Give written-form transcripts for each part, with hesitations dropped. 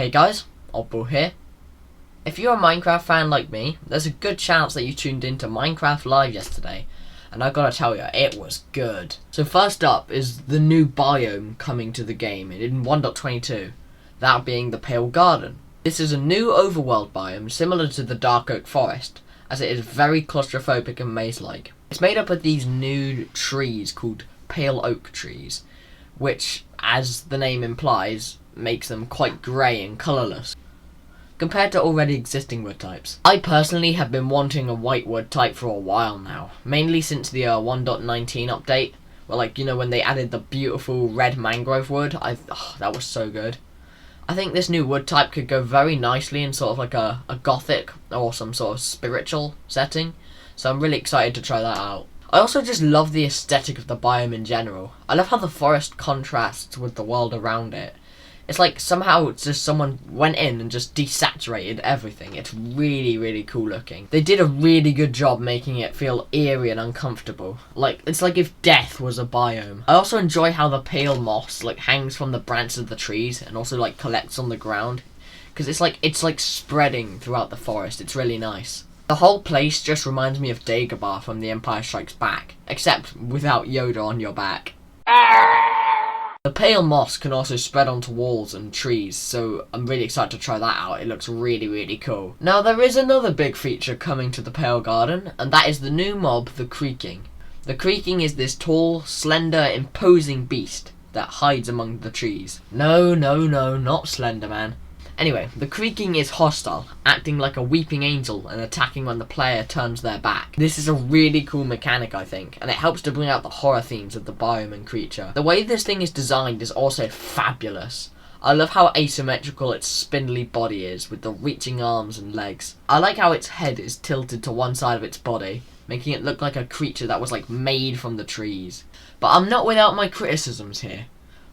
Hey guys, Oddball here. If you're a Minecraft fan like me, there's a good chance that you tuned into Minecraft Live yesterday, and I gotta tell you, it was good. So first up is the new biome coming to the game in 1.22, that being the Pale Garden. This is a new overworld biome similar to the Dark Oak Forest, as it is very claustrophobic and maze-like. It's made up of these new trees called Pale Oak trees, which, as the name implies, makes them quite grey and colourless compared to already existing wood types. I personally have been wanting a white wood type for a while now, mainly since the 1.19 update, where when they added the beautiful red mangrove wood. That was so good. I think this new wood type could go very nicely in sort of like a gothic or some sort of spiritual setting, so I'm really excited to try that out. I also just love the aesthetic of the biome in general. I love how the forest contrasts with the world around it. It's like somehow it's just someone went in and just desaturated everything. It's really, really cool looking. They did a really good job making it feel eerie and uncomfortable. It's like if death was a biome. I also enjoy how the pale moss hangs from the branches of the trees and also collects on the ground, because it's like spreading throughout the forest. It's really nice. The whole place just reminds me of Dagobah from The Empire Strikes Back, except without Yoda on your back. The pale moss can also spread onto walls and trees, so I'm really excited to try that out. It looks really, really cool. Now there is another big feature coming to the Pale Garden, and that is the new mob, the Creaking. The Creaking is this tall, slender, imposing beast that hides among the trees. No, not Slender Man. Anyway, the Creaking is hostile, acting like a weeping angel and attacking when the player turns their back. This is a really cool mechanic, I think, and it helps to bring out the horror themes of the biome and creature. The way this thing is designed is also fabulous. I love how asymmetrical its spindly body is, with the reaching arms and legs. I like how its head is tilted to one side of its body, making it look like a creature that was made from the trees. But I'm not without my criticisms here.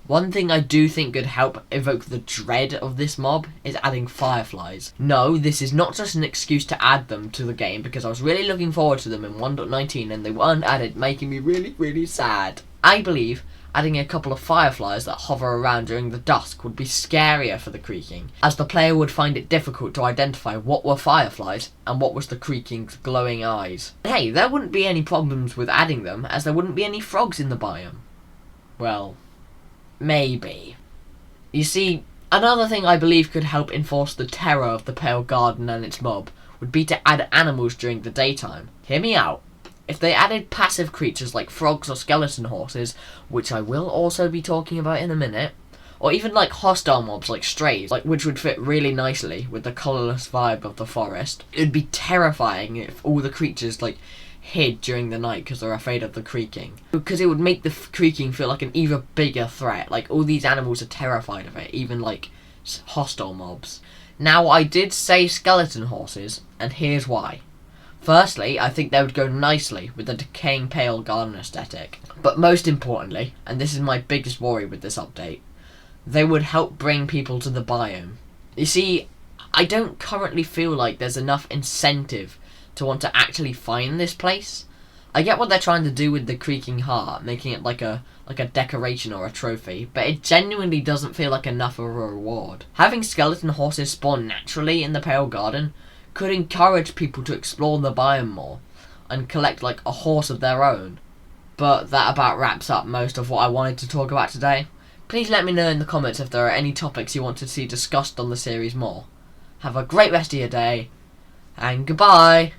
One thing I do think could help evoke the dread of this mob is adding fireflies. No, this is not just an excuse to add them to the game, because I was really looking forward to them in 1.19 and they weren't added, making me really, really sad. I believe adding a couple of fireflies that hover around during the dusk would be scarier for the Creaking, as the player would find it difficult to identify what were fireflies and what was the Creaking's glowing eyes. And hey, there wouldn't be any problems with adding them, as there wouldn't be any frogs in the biome. Well, maybe. You see, another thing I believe could help enforce the terror of the Pale Garden and its mob would be to add animals during the daytime. Hear me out. If they added passive creatures like frogs or skeleton horses, which I will also be talking about in a minute, or even hostile mobs like strays, which would fit really nicely with the colourless vibe of the forest, it would be terrifying if all the creatures hid during the night because they're afraid of the Creaking. Because it would make the Creaking feel like an even bigger threat. All these animals are terrified of it, even hostile mobs. Now, I did say skeleton horses, and here's why. Firstly, I think they would go nicely with the decaying Pale Garden aesthetic. But most importantly, and this is my biggest worry with this update, they would help bring people to the biome. You see, I don't currently feel like there's enough incentive to want to actually find this place. I get what they're trying to do with the Creaking Heart, making it like a decoration or a trophy, but it genuinely doesn't feel like enough of a reward. Having skeleton horses spawn naturally in the Pale Garden could encourage people to explore the biome more and collect a horse of their own. But that about wraps up most of what I wanted to talk about today. Please let me know in the comments if there are any topics you want to see discussed on the series more. Have a great rest of your day, and goodbye!